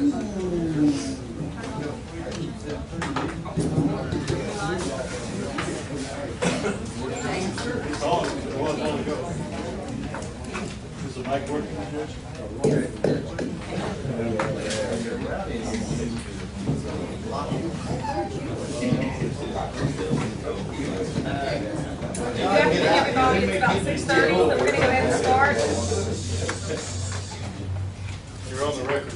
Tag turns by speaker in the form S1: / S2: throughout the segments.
S1: Is the mic working?
S2: Good afternoon, everybody. It's about 6:30, so we're going to go ahead and start.
S1: You're on the record.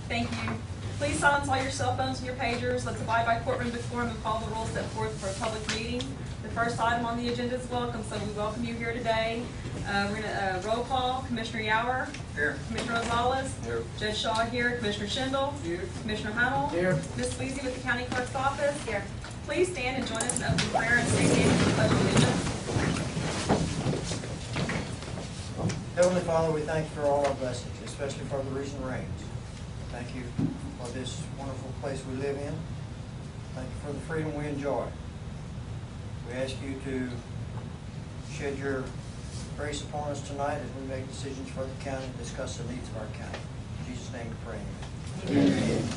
S2: Thank you. Please silence all your cell phones and your pagers. Let's abide by courtroom decorum and follow the rules set forth for a public meeting. The first item on the agenda is welcome, so we welcome you here today. We're going to roll call. Commissioner Yower. Here. Commissioner Rosales. Here. Judge Shaw here. Commissioner Schindel. Here. Commissioner Hunnell. Here. Ms. Sweezy with the County Clerk's Office. Here. Please stand and join us in open prayer and stay standing for the Pledge of Allegiance.
S3: Heavenly Father, we thank you for all our blessings, especially for the recent rains. Thank you for this wonderful place we live in. Thank you for the freedom we enjoy. We ask you to shed your grace upon us tonight as we make decisions for the county and discuss the needs of our county. In Jesus' name we pray.
S4: Amen.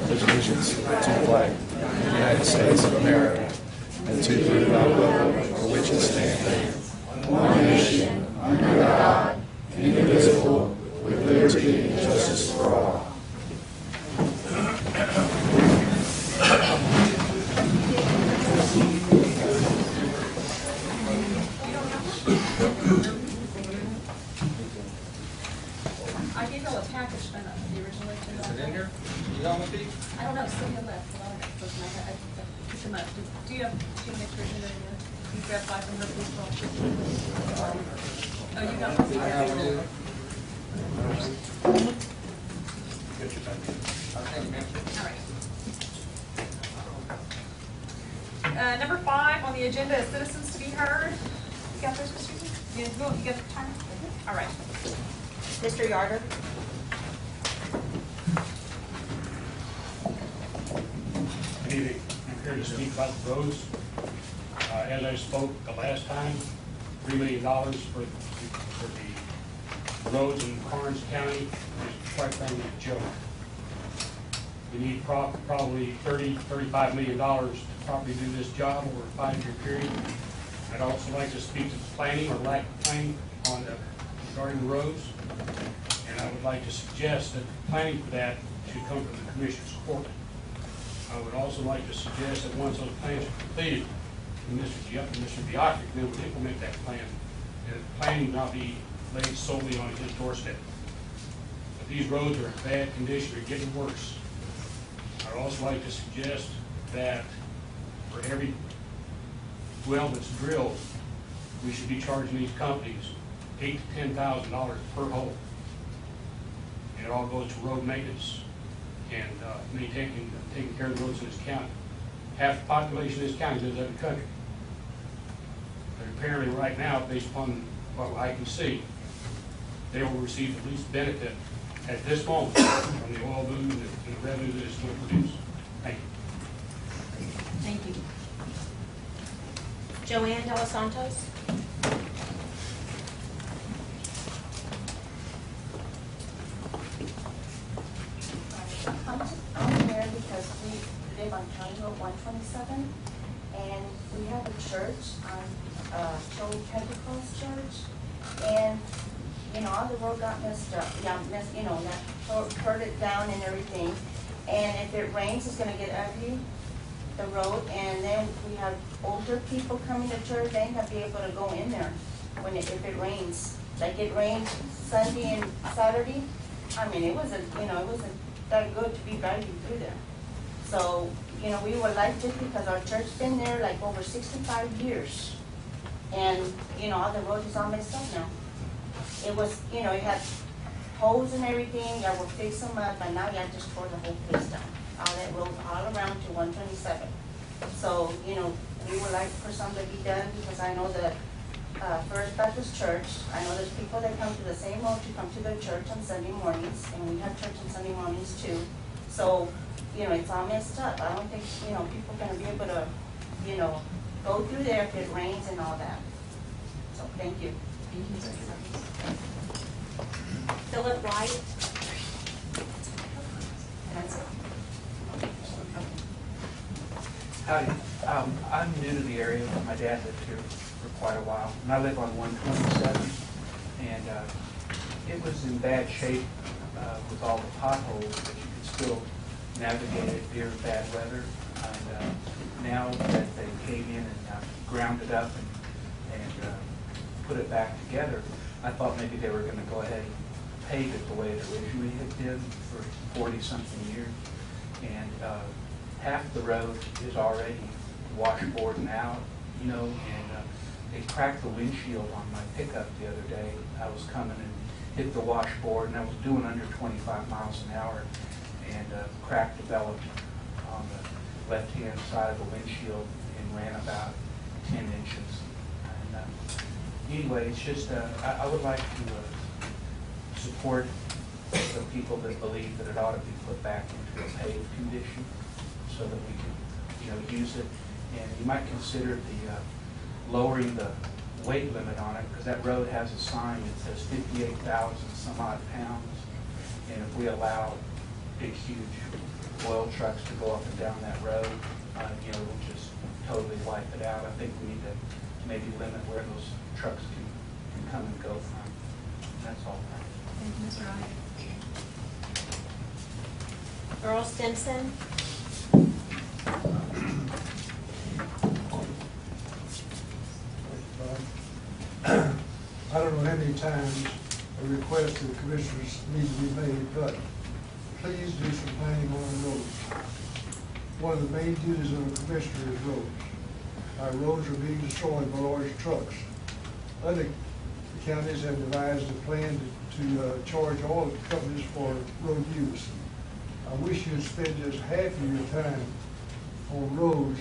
S4: Pledge allegiance to the flag of the United States of America and to the republic for which it stands, one nation, under God, indivisible, with liberty and justice for all.
S2: I gave y'all a package from the original.
S5: Is it in here? You got my feet?
S2: I don't know, still left. I picked them up. Do you have an extra agenda in there? You grab 5 from her, please. Oh, you got one?
S5: I have one.
S2: All right. Number 5 on the agenda is citizens to be heard. You got those, Mr. Susan? You got the time? All right. Mr. Yarder.
S1: Good evening. I'm here to speak about the roads. As I spoke the last time, $3 million for the roads in Karnes County is quite frankly a joke. We need probably $35 million to properly do this job over a 5-year period. I'd also like to speak to the planning or lack of planning regarding the roads. And I would like to suggest that the planning for that should come from the Commissioner's Court. I would also like to suggest that once those plans are completed, Mr. Biakik then would implement that plan, and the planning not be laid solely on his doorstep. But these roads are in bad condition, they're getting worse. I'd also like to suggest that for every well that's drilled, we should be charging these companies $8,000 to $10,000 per hole. And it all goes to road maintenance and taking care of the roads in this county. Half the population of this county lives out of the country. But apparently right now, based upon what I can see, they will receive the least benefit at this moment from the oil boom and the revenue that it's going to produce. Thank you.
S2: Thank you.
S6: Joanne De Los Santos.
S7: I'm here because we live on County Road 127, and we have a church on Joey Pentecost Church, and all the road got messed up. Hurt it down and everything. And if it rains, it's gonna get ugly, the road. And then we have older people coming to church; they ain't gonna be able to go in there if it rains. Like it rained Sunday and Saturday. I mean, it wasn't that good to be driving through there. So, we would like to, because our church been there like over 65 years. And, all the roads is all messed up now. It was, it had holes and everything, y'all will fix them up, and now y'all just tore the whole place down. All that road, all around to 127. So, we would like for something to be done, because I know that First Baptist Church, I know there's people that come to the same road to come to their church on Sunday mornings, and we have church on Sunday mornings too. So, it's all messed up. I don't think, people are gonna be able to, go through there if it rains and all that. So, thank you.
S6: Philip White. Howdy. I'm new to the area, but my dad lived here for quite a while, and I live on 127. And it was in bad shape with all the potholes, but you could still navigate it during bad weather. And now that they came in and ground it up and put it back together, I thought maybe they were going to go ahead and pave it the way it originally had been for 40-something years. And half the road is already washboarding out, you know, and they cracked the windshield on my pickup the other day. I was coming and hit the washboard, and I was doing under 25 miles an hour, and crack developed on the left-hand side of the windshield and ran about 10 inches. And anyway, it's just, I would like to support the people that believe that it ought to be put back into a paved condition so that we can, you know, use it. And you might consider the lowering the weight limit on it, because that road has a sign that says 58,000 some odd pounds. And if we allow big, huge oil trucks to go up and down that road, you know, we'll just totally wipe it out. I think we need to maybe limit where those trucks can come and go from. That's all.
S2: Thank you, Mr. Wright.
S8: Earl Stimson.
S9: I don't know how many times a request to the commissioners needs to be made, but please do some planning on the roads. One of the main duties of a commissioner is roads. Our roads are being destroyed by large trucks. Other counties have devised a plan to charge all companies for road use. I wish you'd spend just half of your time on roads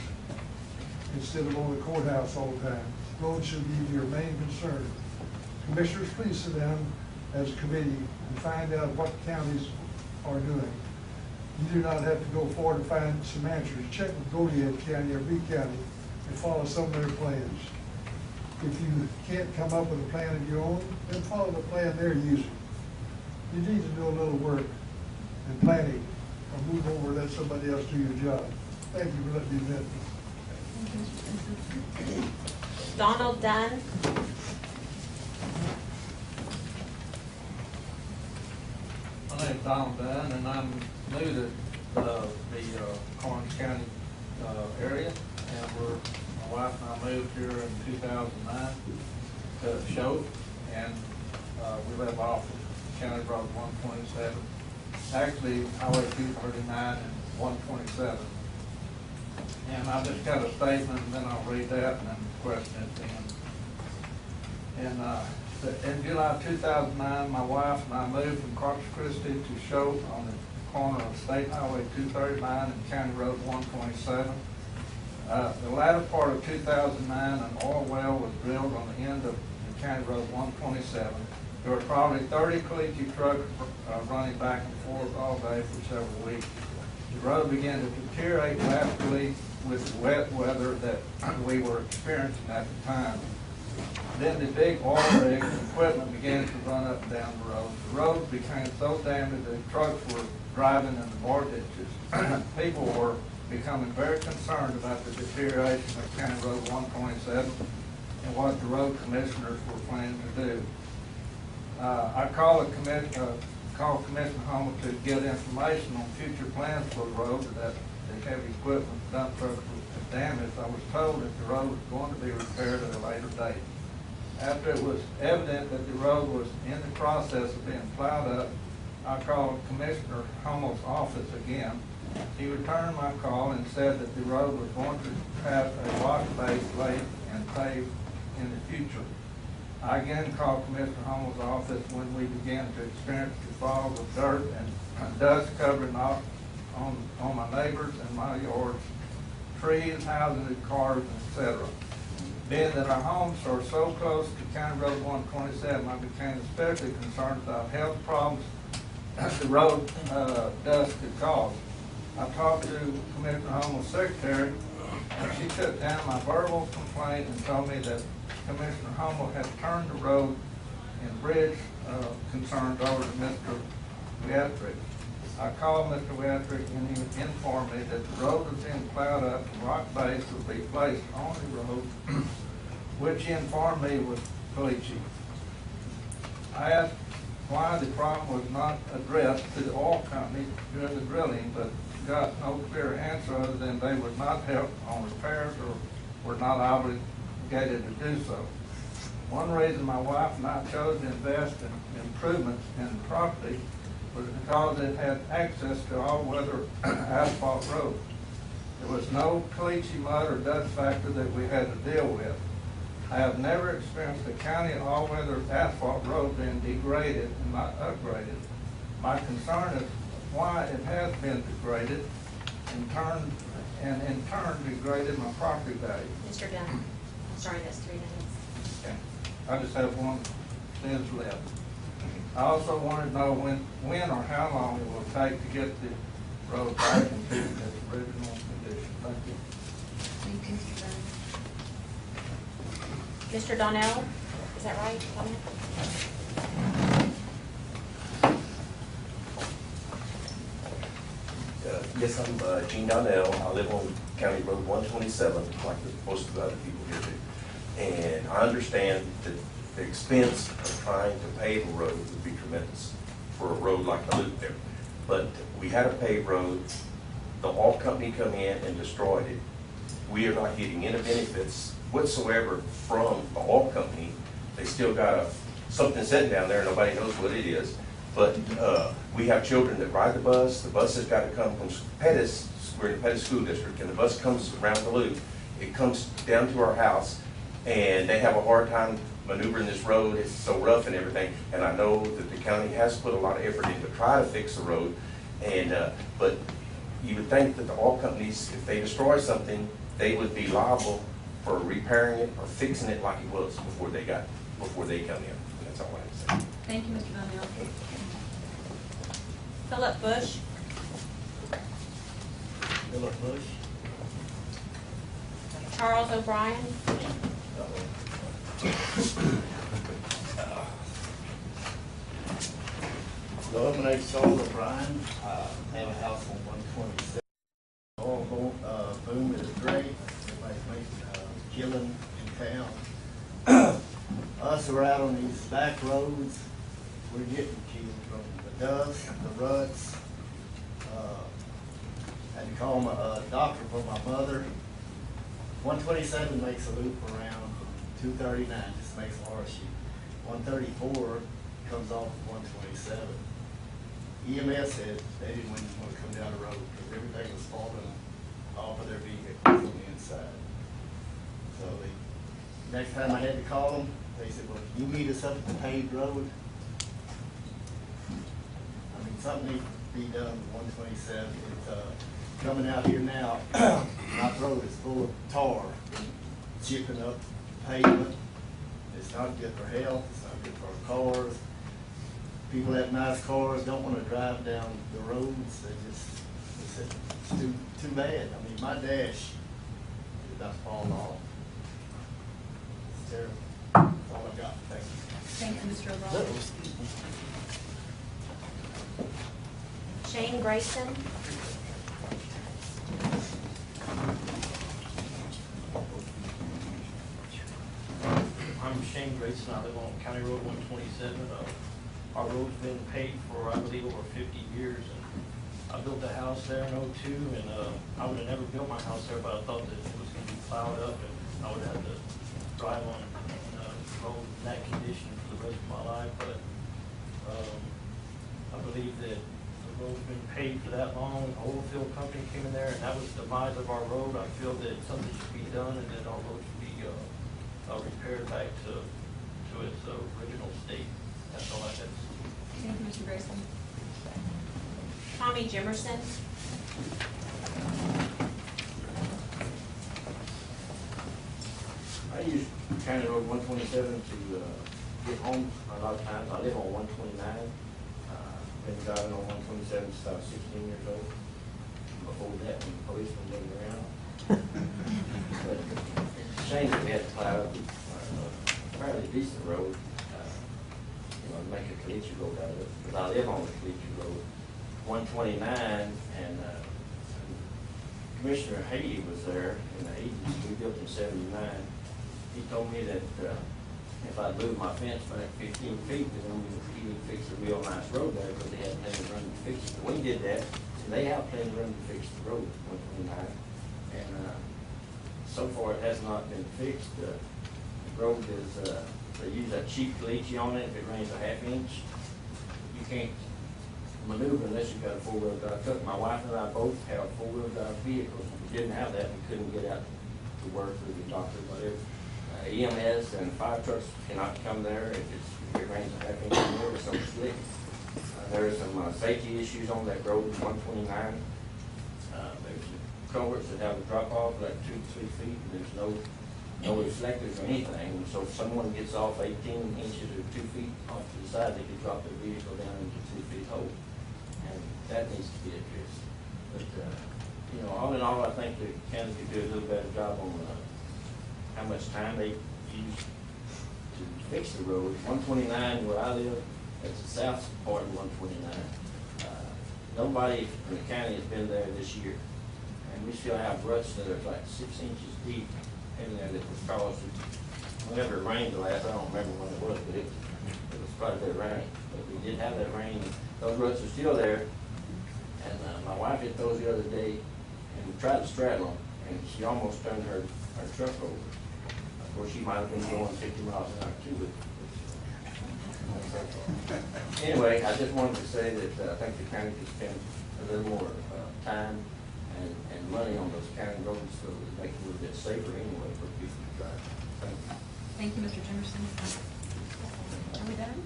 S9: instead of on the courthouse all the time. Roads should be your main concern. Commissioners, please sit down as a committee and find out what counties are doing. You do not have to go far to find some answers. Check with Goliad County or B County and follow some of their plans. If you can't come up with a plan of your own, then follow the plan they're using. You need to do a little work and planning, or move over and let somebody else do your job. Thank you for letting me vent.
S8: Donald Dunn.
S5: My name's Donald Dunn, and I'm new to the Karnes County area, and my wife and I moved here in 2009 to Sept, and we live off of County Road 127. Actually, Highway 239 and 127. And I just got a statement, and then I'll read that, and then question it then. And in July 2009, my wife and I moved from Corpus Christi to Sept on the corner of State Highway 239 and County Road 127. The latter part of 2009, an oil well was drilled on the end of the County Road 127. There were probably 30 collegiate trucks running back and forth all day for several weeks. The road began to deteriorate rapidly with the wet weather that we were experiencing at the time. Then the big oil rig equipment began to run up and down the road. The road became so damaged that trucks were driving in the vortices. People were becoming very concerned about the deterioration of County Road 127 and what the road commissioners were planning to do. I called Commissioner Homer to get information on future plans for the road that the heavy equipment dump trucks were damaged. I was told that the road was going to be repaired at a later date. After it was evident that the road was in the process of being plowed up, I called Commissioner Homer's office again. He returned my call and said that the road was going to have a wash base laid and paved in the future. I again called Commissioner Homer's office when we began to experience the fall of dirt and dust covering on my neighbors and my yards, trees, houses, and cars, etc. Being that our homes are so close to County Road 127, I became especially concerned about health problems the road dust could cause. I talked to Commissioner Homer's secretary, and she took down my verbal complaint and told me that Commissioner Homer had turned the road and bridge concerns over to Mr. Gastrick. I called Mr. Winthrop and he informed me that the road was being plowed up and rock base would be placed on the road, which he informed me was glitchy. I asked why the problem was not addressed to the oil company during the drilling, but got no clear answer other than they would not help on repairs or were not obligated to do so. One reason my wife and I chose to invest in improvements in the property was because it had access to all-weather asphalt road. There was no caliche mud or dust factor that we had to deal with. I have never experienced a county all-weather asphalt road being degraded and not upgraded. My concern is why it has been degraded and in turn degraded my property value.
S8: Mr. Dunn, I'm sorry, that's 3 minutes.
S5: Okay. I just have one sentence left. I also wanted to know when or how long it will take to get the road back into its original condition. Thank you.
S8: Thank you, Mr. Dunn. Mr. Donnell, is that right? Donnell?
S10: Yes, I'm Gene Donnell. I live on County Road 127, like most of the other people here do. And I understand that the expense of trying to pave a road would be tremendous for a road like the loop there. But we had a paved road. The oil company come in and destroyed it. We are not getting any benefits whatsoever from the oil company. They still got something sitting down there, nobody knows what it is. But we have children that ride the bus. The bus has got to come from Pettis. We're in the Pettis School District, and the bus comes around the loop. It comes down to our house, and they have a hard time maneuvering this road. It's so rough and everything. And I know that the county has put a lot of effort in to try to fix the road. And but you would think that the oil companies, if they destroy something, they would be liable for repairing it or fixing it like it was before they come in. And that's all I have to say.
S2: Thank you, Mr. Donnell.
S8: Philip Bush.
S11: Philip Bush.
S8: Charles O'Brien.
S11: Hello, my name's Charles O'Brien. I have a house on 127. Oil boom is great. Everybody's making a killing in town. Us who are out on these back roads, we're getting killed from the dust, the ruts. Had to call my doctor for my mother. 127 makes a loop around 239, just makes a horseshoe. 134 comes off of 127. EMS said they didn't want to come down the road because everything was falling off of their vehicles on the inside. So next time I had to call them, they said, well, can you meet us up at the paved road? I mean, something needs to be done with 127. It's coming out here now, my road is full of tar, chipping up pavement. It's not good for health, it's not good for our cars. People that have nice cars don't want to drive down the roads. It's too bad. I mean, my dash is about to fall off. It's terrible. That's all I've got. Thank you.
S2: Thank you, Mr. O'Brien.
S8: Shane Grayson.
S12: I'm Shane Grayson. I live on County Road 127. Our road's been paved for, I believe, over 50 years. And I built a house there in '02, and I would have never built my house there, but I thought that it was going to be plowed up, and I would have to drive on the road in that condition for the rest of my life. But I believe that the road's been paved for that long. The oil field company came in there, and that was the demise of our road. I feel that something should be done, and that our road should be repaired back to its original state. That's all I have to say.
S2: Thank you, Mr. Grayson.
S8: Tommy Jimerson.
S13: I use County Road 127 to get home a lot of times. I live on 129. Been driving on 127 since I was 16 years old. Before that, when the policemen wasn't around. But it's a shame that we had to plow up a fairly decent road, make a caliche road out of it. Because I live on the caliche road. 129, and Commissioner Haiti was there in the 80s. We built in 79. He told me that if I moved my fence back 15 feet, then he would fix a real nice road there, because they had plenty of room to fix it. We did that, and they have plenty of room to fix the road, 129. And so far, it has not been fixed. The road is, they use that cheap caliche on it. If it rains a half inch, you can't maneuver unless you've got a four-wheel drive truck. My wife and I both have four-wheel drive vehicles. If we didn't have that, we couldn't get out to work or the doctor, whatever. EMS and fire trucks cannot come there if it rains a half inch or more. It's so slick. There are some safety issues on that road, 129. There's culverts that have a drop off like 2 to 3 feet. And there's no reflectors or anything. So if someone gets off 18 inches or 2 feet off to the side, they could drop their vehicle down into 2 feet hole. And that needs to be addressed. But you know, all in all, I think the county could do a little better job on how much time they use to fix the road. 129 where I live, that's the south part of 129. Nobody in the county has been there this year. And we still have ruts that are like 6 inches deep in there that was caused whenever it rained the last, I don't remember when it was, but it was quite a bit of rain. But we did have that rain. Those ruts are still there. And my wife hit those the other day and we tried to straddle them, and she almost turned her truck over. Of course, she might have been going 50 miles an hour too, but anyway, I just wanted to say that I think the county could spend a little more time and money on those county roads so that make it a little bit safer anyway for people to drive. Thank you.
S2: Thank you, Mr. Jimerson. Are we done?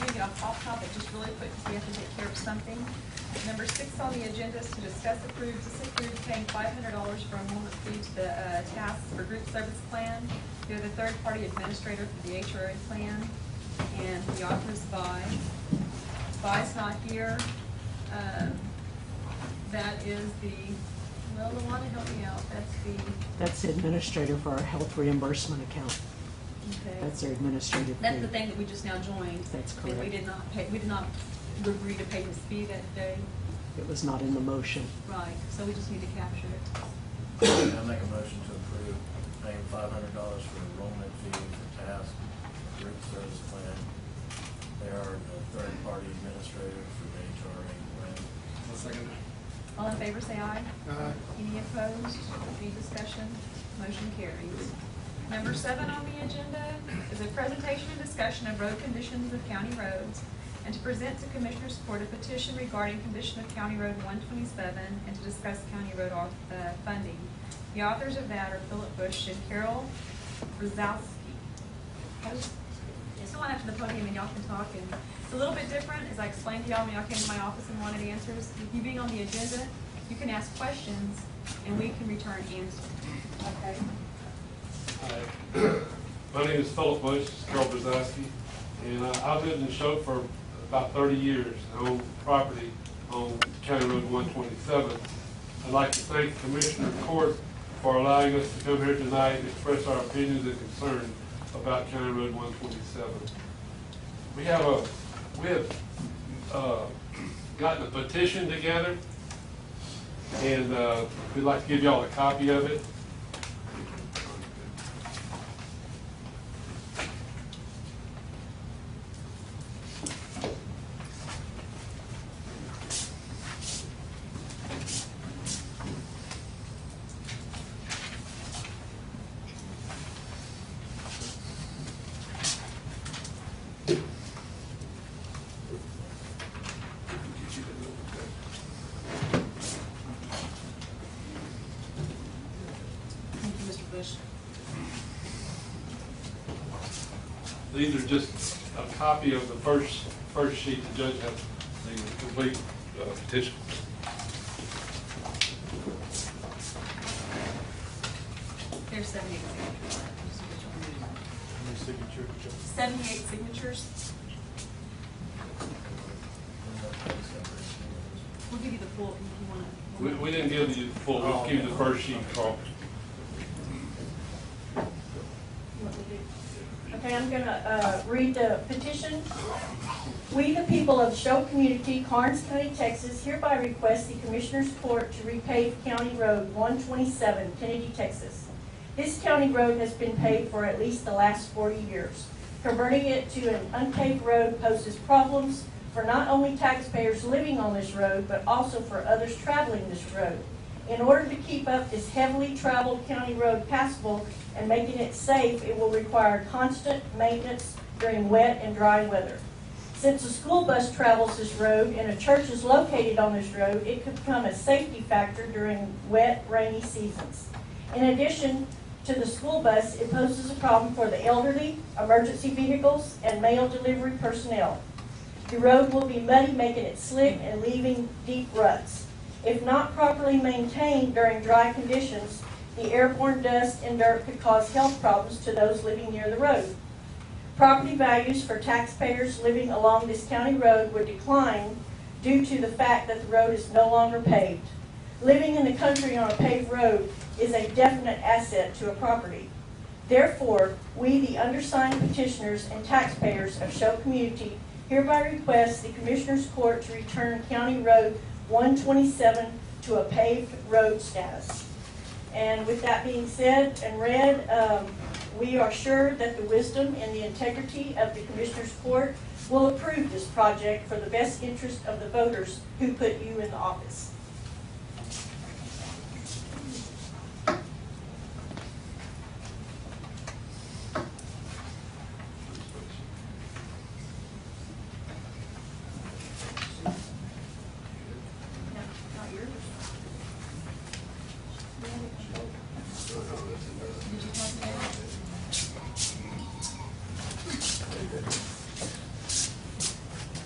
S2: We get off topic just really quick because we have to take care of something. Number 6 on the agenda is to discuss, disapprove paying $500 for enrollment fee to the tasks for group service plan. They're the third-party administrator for the HRA plan, and the author is Vi's not here. That is well, Luana, help me out.
S14: That's the administrator for our health reimbursement account.
S2: Okay.
S14: That's their administrative fee.
S2: That's the thing that we just now joined.
S14: That's
S2: And we
S14: correct.
S2: did not agree to pay his fee that day.
S14: It was not in the motion.
S2: Right, so we just need to capture it.
S12: I make a motion to approve paying $500 for enrollment fee for task group service plan. They are the third-party administrator for the HRA plan.
S1: I'll second that.
S2: All in favor, say aye.
S9: Aye.
S2: Any opposed? Any discussion? Motion carries. Number 7 on the agenda is a presentation and discussion of road conditions of county roads, and to present to Commissioners Court a petition regarding condition of County Road 127, and to discuss county road funding. The authors of that are Philip Bush and Carol Brzezowski. Someone after the podium and y'all can talk. And it's a little bit different, as I explained to y'all when y'all came to my office and wanted answers. With you being on the agenda, you can ask questions and we can return answers. Okay?
S15: Hi. My name is Philip Bush, Carol Brzezowski, and I've lived in Choke for about 30 years. I own property on County Road 127. I'd like to thank Commissioner Court for allowing us to come here tonight and express our opinions and concerns about County Road 127. We have gotten a petition together, and we'd like to give y'all a copy of it.
S2: Thank you, Mr. Bush.
S15: These are just a copy of the first sheet. The judge has the complete petition.
S2: There's 78 signatures.
S15: How many signatures?
S2: 78 signatures. We'll give you the full if you want to.
S15: We didn't give you the full, we'll give you the first sheet, Carl.
S2: Okay.
S16: Okay, I'm gonna read the petition. We, the people of Show Community, Karnes County, Texas, hereby request the Commissioners Court to repave County Road 127, Kennedy, Texas. This county road has been paved for at least the last 40 years. Converting it to an unpaved road poses problems for not only taxpayers living on this road, but also for others traveling this road. In order to keep up this heavily traveled county road passable and making it safe, it will require constant maintenance during wet and dry weather. Since a school bus travels this road and a church is located on this road, it could become a safety factor during wet, rainy seasons. In addition to the school bus, it poses a problem for the elderly, emergency vehicles, and mail delivery personnel. The road will be muddy, making it slick and leaving deep ruts. If not properly maintained during dry conditions, the airborne dust and dirt could cause health problems to those living near the road. Property values for taxpayers living along this county road would decline due to the fact that the road is no longer paved. Living in the country on a paved road is a definite asset to a property. Therefore, we, the undersigned petitioners and taxpayers of Show Community, hereby request the Commissioners Court to return County Road 127 to a paved road status. And with that being said and read, we are sure that the wisdom and the integrity of the Commissioners Court will approve this project for the best interest of the voters who put you in the office.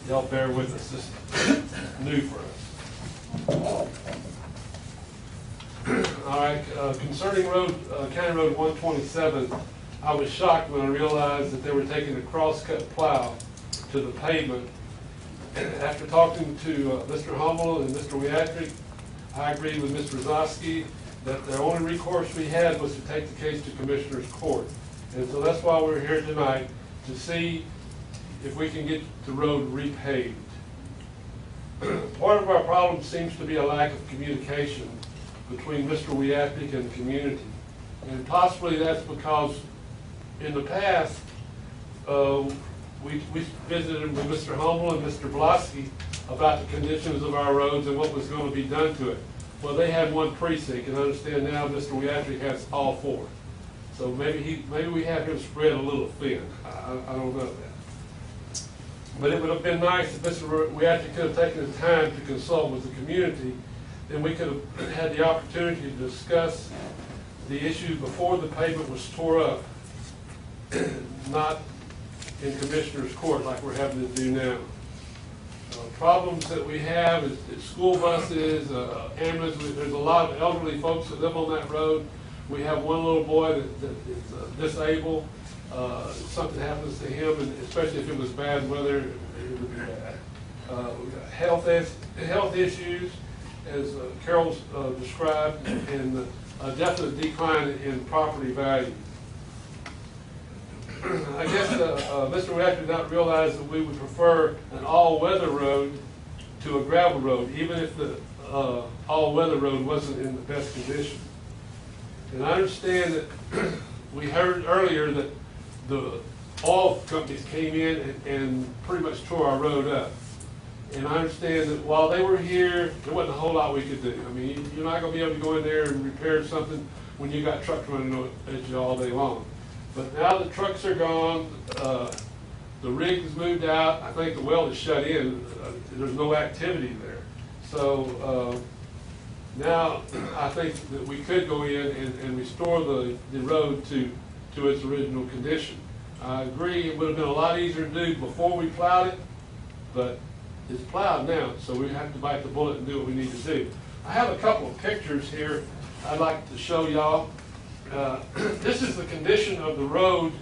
S15: Y'all bear with us, this is new for us. All right, concerning County Road 127, I was shocked when I realized that they were taking a crosscut plow to the pavement. After talking to Mr. Hummel and Mr. Wiatrick, I agreed with Mr. Zosky that the only recourse we had was to take the case to Commissioner's Court. And so that's why we're here tonight, to see if we can get the road repaved. Part of our problem seems to be a lack of communication between Mr. Wiatrick and the community. And possibly that's because in the past, we visited with Mr. Hummel and Mr. Blosky about the conditions of our roads and what was going to be done to it. Well, they had one precinct, and I understand now Mr. Wiatrick has all four. So maybe we have him spread a little thin. I don't know that. But it would have been nice if Mr. Wiatrick could have taken the time to consult with the community. Then we could have had the opportunity to discuss the issue before the pavement was tore up, not in Commissioner's Court like we're having to do now. Problems that we have is school buses, ambulances. There's a lot of elderly folks that live on that road. We have one little boy that is disabled. Something happens to him, and especially if it was bad weather, it would be bad. We've got health issues, as Carol's described, and a definite decline in property value. I guess Mr. Wiatrick did not realize that we would prefer an all-weather road to a gravel road, even if the all-weather road wasn't in the best condition. And I understand that we heard earlier that the oil companies came in and pretty much tore our road up. And I understand that while they were here, there wasn't a whole lot we could do. I mean, you're not going to be able to go in there and repair something when you got trucks running at you all day long. But now the trucks are gone, the rig is moved out. I think the well is shut in. There's no activity there. So now I think that we could go in and restore the road to its original condition. I agree it would have been a lot easier to do before we plowed it, but it's plowed now, so we have to bite the bullet and do what we need to do. I have a couple of pictures here I'd like to show y'all. This is the condition of the road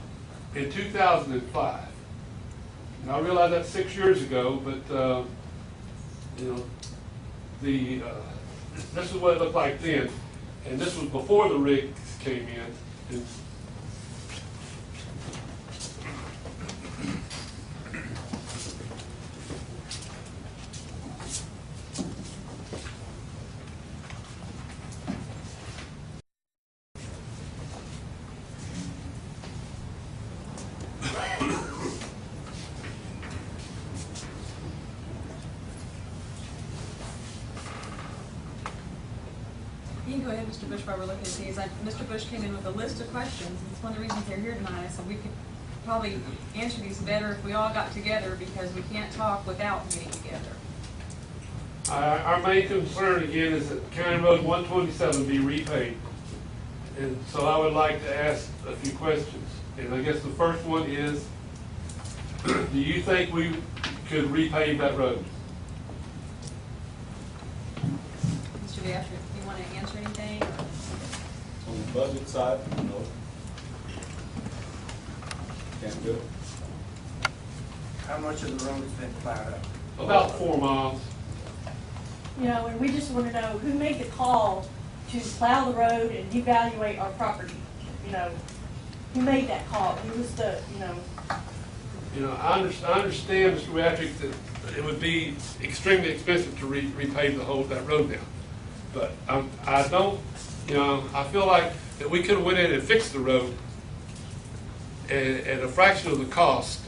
S15: in 2005. Now I realize that's 6 years ago, but you know, this is what it looked like then, and this was before the rigs came in. And
S2: Mr. Bush while we're looking at these. Mr. Bush came in with a list of questions, and it's one of the reasons they're here tonight, so we could probably answer these better if we all got together, because we can't talk without getting together.
S15: Our main concern again is that County Road 127 be repaid. And so I would like to ask a few questions. And I guess the first one is, do you think we could repave that road?
S2: Mr. Beatrice, do you want to answer anything?
S4: On the budget side, no. Can't do it.
S3: How much of the road has been plowed up?
S15: About 4 miles.
S16: You know, and we just want to know who made the call to plow the road and devaluate our property. You know, who made that call? Who was the, you know?
S15: You know, I understand, Mr. Patrick, that it would be extremely expensive to repave that road now. But I don't, you know, I feel like that we could have went in and fixed the road at a fraction of the cost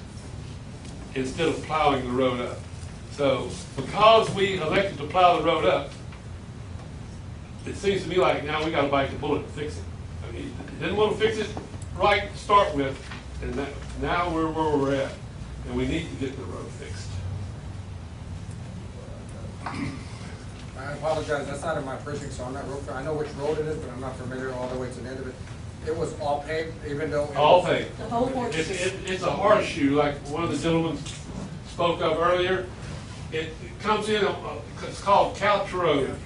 S15: instead of plowing the road up. So because we elected to plow the road up, it seems to me like now we got to bite the bullet and fix it. I mean, didn't want to fix it right to start with, and now we're where we're at, and we need to get the road fixed.
S17: I apologize, that's not in my precinct, so I'm not real, I know which road it is, but I'm not familiar all the way to the end of it. It was all paved, even though.
S15: All paved.
S16: The whole portion.
S15: It's a horseshoe, like one of the gentlemen spoke of earlier. It comes in, it's called Couch Road.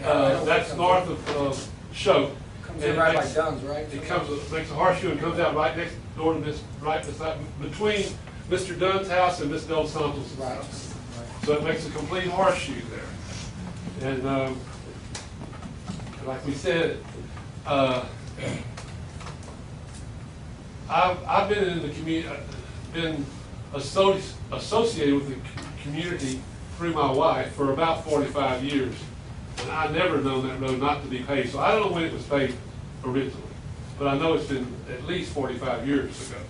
S15: That's north of Shope.
S17: Comes in right by Dunn's, right?
S15: It makes a horseshoe and comes out right next door to this, right beside, between Mr. Dunn's house and Miss Del Santos' house. So it makes a complete horseshoe there. And like we said, I've been in the community, been associated with the community through my wife for about 45 years. And I never known that road not to be paved. So I don't know when it was paved originally, but I know it's been at least 45 years ago.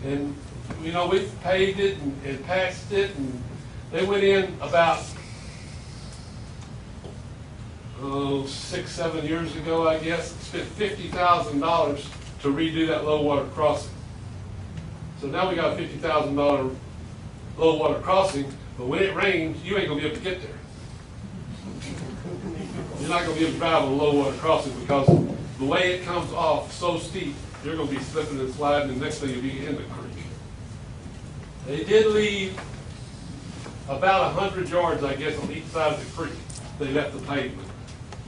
S15: And, you know, we've paved it and patched it, and they went in about 6, 7 years ago, I guess, spent $50,000 to redo that low water crossing. So now we got a $50,000 low water crossing, but when it rains, you ain't gonna be able to get there. You're not gonna be able to drive on a low water crossing because the way it comes off so steep, you're gonna be slipping and sliding, and the next thing you'll be in the creek. They did leave about 100 yards, I guess, on each side of the creek. They left the pavement,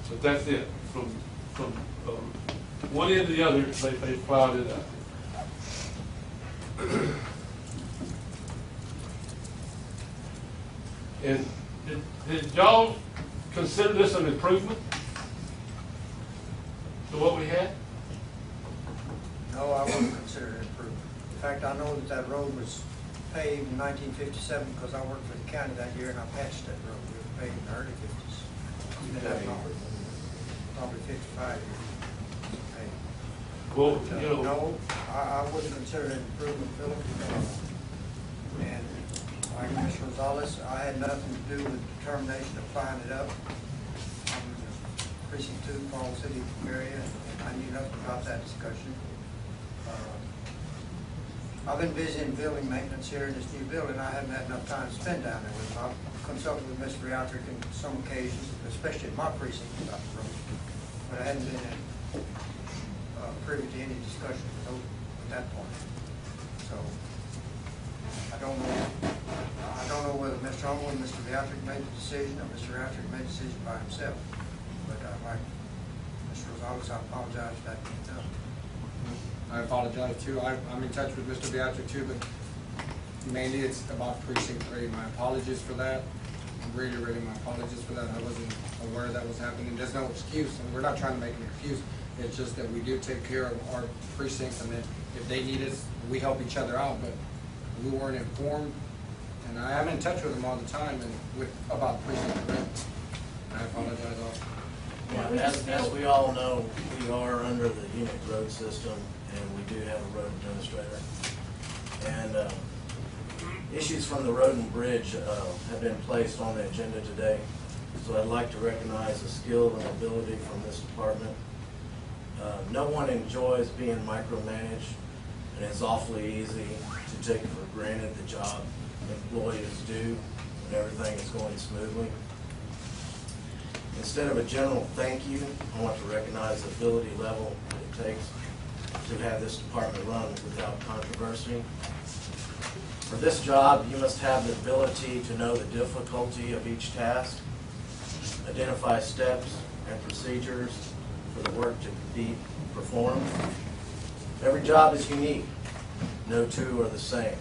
S15: but that's it. From one end to the other, they plowed it up. And did y'all consider this an improvement to what we had?
S3: No, I wouldn't consider it an improvement. In fact, I know that road was paved in 1957 because I worked for the county that year and I patched that road. It was paved in the early 50s. Probably 55 years.
S15: Well, you know.
S3: No, I wouldn't consider it an improvement, Philip. And like Mr. Rosales, I had nothing to do with the determination of plowing it up. I'm in the precinct 2, Falls City area, and I knew nothing about that discussion. I've been busy in building maintenance here in this new building. I haven't had enough time to spend down there with them. I've consulted with Mr. Rialtric on some occasions, especially in my precinct about the road. But I hadn't been privy to any discussion at that point. So I don't know whether Mr. Humble and Mr. Rialtric made the decision or Mr. Rialtric made the decision by himself. But like Mr. Rosales, I apologize for that being done.
S17: I apologize too. I'm in touch with Mr. Beatrice too, but mainly it's about precinct 3. My apologies for that. Really, my apologies for that. I wasn't aware that was happening. There's no excuse, and we're not trying to make an excuse. It's just that we do take care of our precincts, and then if they need us, we help each other out, but we weren't informed. And I am in touch with them all the time and about precinct 3. I apologize also.
S12: Yeah, as we all know, we are under the unit road system, and we do have a road administrator. And issues from the road and bridge have been placed on the agenda today.
S13: so I'd like to recognize the skill and ability from this department. No one enjoys being micromanaged, and it's awfully easy to take for granted the job employees do when everything is going smoothly. Instead of a general thank you, I want to recognize the ability level that it takes to have this department run without controversy. For this job, you must have the ability to know the difficulty of each task, identify steps and procedures for the work to be performed. Every job is unique. No two are the same.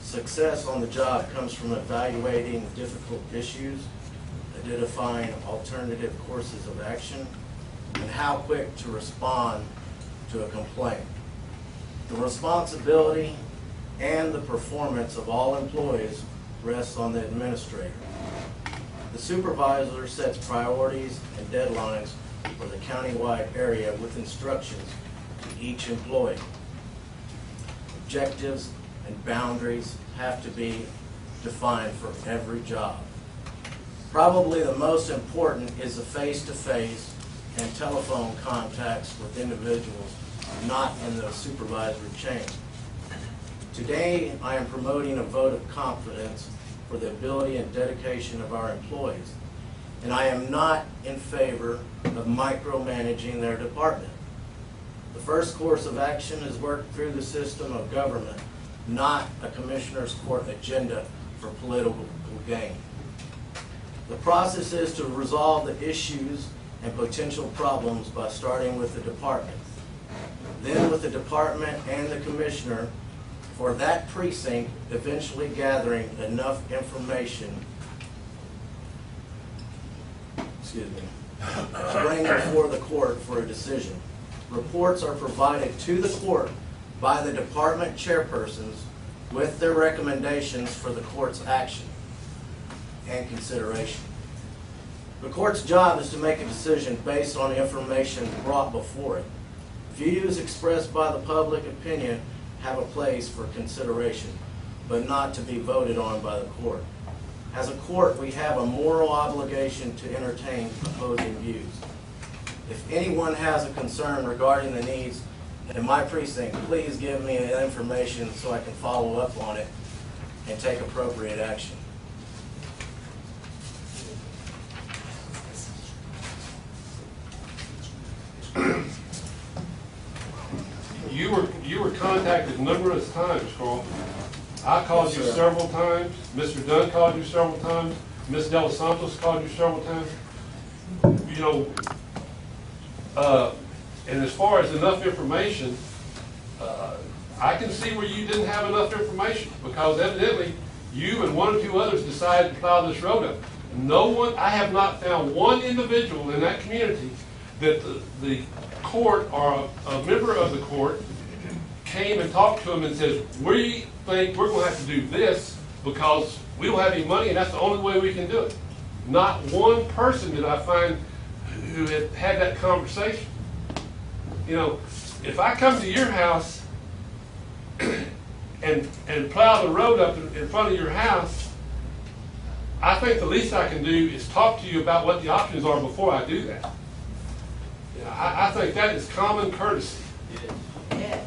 S13: Success on the job comes from evaluating difficult issues, identifying alternative courses of action, and how quick to respond to a complaint. The responsibility and the performance of all employees rests on the administrator. The supervisor sets priorities and deadlines for the countywide area with instructions to each employee. Objectives and boundaries have to be defined for every job. Probably the most important is the face-to-face and telephone contacts with individuals not in the supervisory chain. Today, I am promoting a vote of confidence for the ability and dedication of our employees, and I am not in favor of micromanaging their department. The first course of action is work through the system of government, not a commissioner's court agenda for political gain. The process is to resolve the issues and potential problems by starting with the department, then with the department and the commissioner for that precinct, eventually gathering enough information to bring before the court for a decision. Reports are provided to the court by the department chairpersons with their recommendations for the court's action and consideration. The court's job is to make a decision based on information brought before it. Views expressed by the public opinion have a place for consideration, but not to be voted on by the court. As a court, we have a moral obligation to entertain opposing views. If anyone has a concern regarding the needs in my precinct, please give me the information so I can follow up on it and take appropriate action.
S15: You were contacted numerous times, Carl. I called you several times. Mr. Dunn called you several times. Ms. De Los Santos called you several times. You know, and as far as enough information, I can see where you didn't have enough information because evidently you and one or two others decided to plow this road up. No one, I have not found one individual in that community that the court or a member of the court came and talked to him and says, we think we're going to have to do this because we don't have any money and that's the only way we can do it. Not one person did I find who had that conversation. You know, if I come to your house and plow the road up in front of your house, I think the least I can do is talk to you about what the options are before I do that. You know, I think that is common courtesy.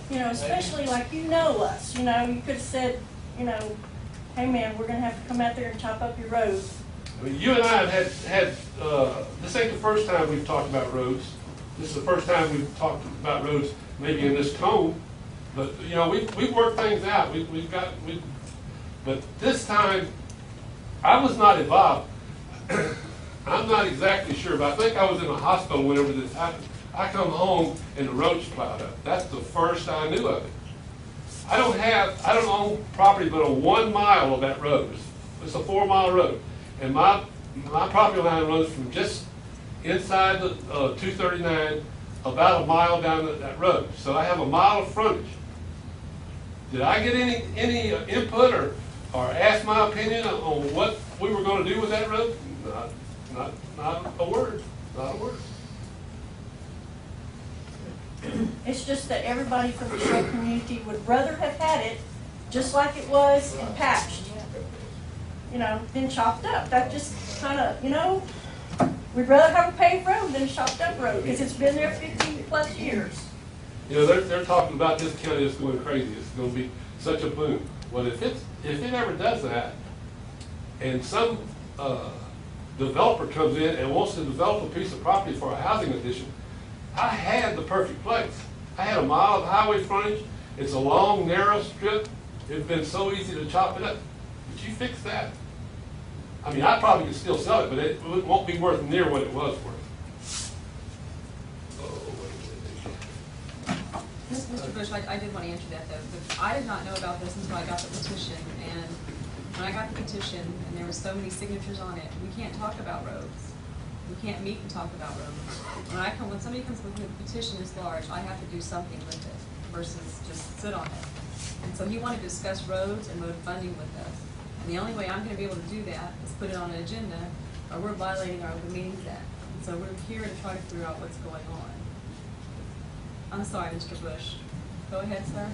S16: You know, especially like you know us, you know, you could have said, you know, hey man, we're gonna have to come out there and chop up your road.
S15: I mean, you and I have had this ain't the first time we've talked about roads. This is the first time we've talked about roads maybe in this tone. But, you know, we've worked things out. But this time, I was not involved. I'm not exactly sure, but I think I was in a hospital whenever this happened. I come home and the road's plowed up. That's the first I knew of it. I don't own property but on 1 mile of that road. It's a 4-mile road. And my property line runs from just inside the 239 about a mile down that road. So I have a mile of frontage. Did I get any input or ask my opinion on what we were going to do with that road? Not a word. Not a word.
S16: It's just that everybody from the show community would rather have had it just like it was and patched, you know, than chopped up. That just, kind of, you know, we'd rather have a paved road than a chopped up road, because it's been there 15+ years.
S15: You know, they're talking about this county is going crazy. It's going to be such a boom. Well, if it ever does that, and some developer comes in and wants to develop a piece of property for a housing addition, I had the perfect place. I had a mile of highway frontage. It's a long, narrow strip. It's been so easy to chop it up. But you fix that. I mean, I probably could still sell it, but it won't be worth near what it was worth.
S2: Mr. Bush, I did want to answer that though. But I did not know about this until I got the petition. And when I got the petition and there were so many signatures on it, we can't talk about roads. We can't meet and talk about roads. When somebody comes with a petition this large, I have to do something with it versus just sit on it. And so he wanted to discuss roads and road funding with us. And the only way I'm going to be able to do that is put it on an agenda, or we're violating our Open Meetings Act. And so we're here to try to figure out what's going on. I'm sorry, Mr. Bush. Go ahead, sir.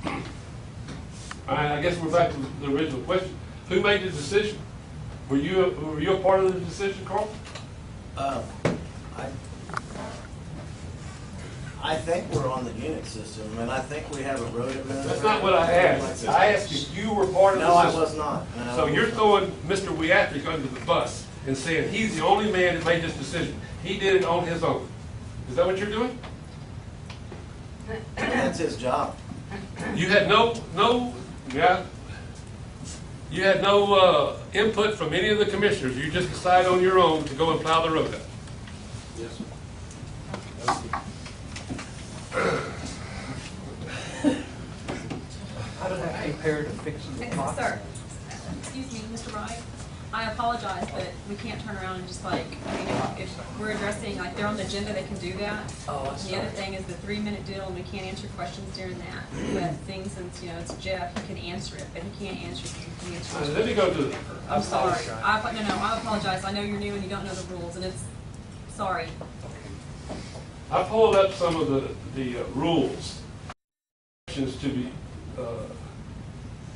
S15: All right, I guess we're back to the original question. Who made the decision? Were you a part of the decision, Carl?
S11: I think we're on the unit system, and I think we have a road administrator.
S15: That's not what I asked. I asked if you were part of the
S11: No, I
S15: system.
S11: was not. No.
S15: So you're throwing Mr. Weatrick under the bus and saying he's the only man that made this decision. He did it on his own. Is that what you're doing?
S11: That's his job.
S15: You had no input from any of the commissioners. You just decided on your own to go and plow the road up. Yes, sir.
S6: How does that compare to fixing the pot?
S2: Sir, excuse me, Mr. Wright. I apologize, but we can't turn around and just like, I mean, if we're addressing, like, they're on the agenda, they can do that.
S6: Oh,
S2: And the other thing is the 3-minute deal, and we can't answer questions during that. But seeing since, you know, it's Jeff, he can answer it, but he can't answer it. He can answer
S15: Let me go to the.
S2: I'm sorry. I apologize. I know you're new and you don't know the rules, and it's, sorry.
S15: I pulled up some of the rules. Questions to be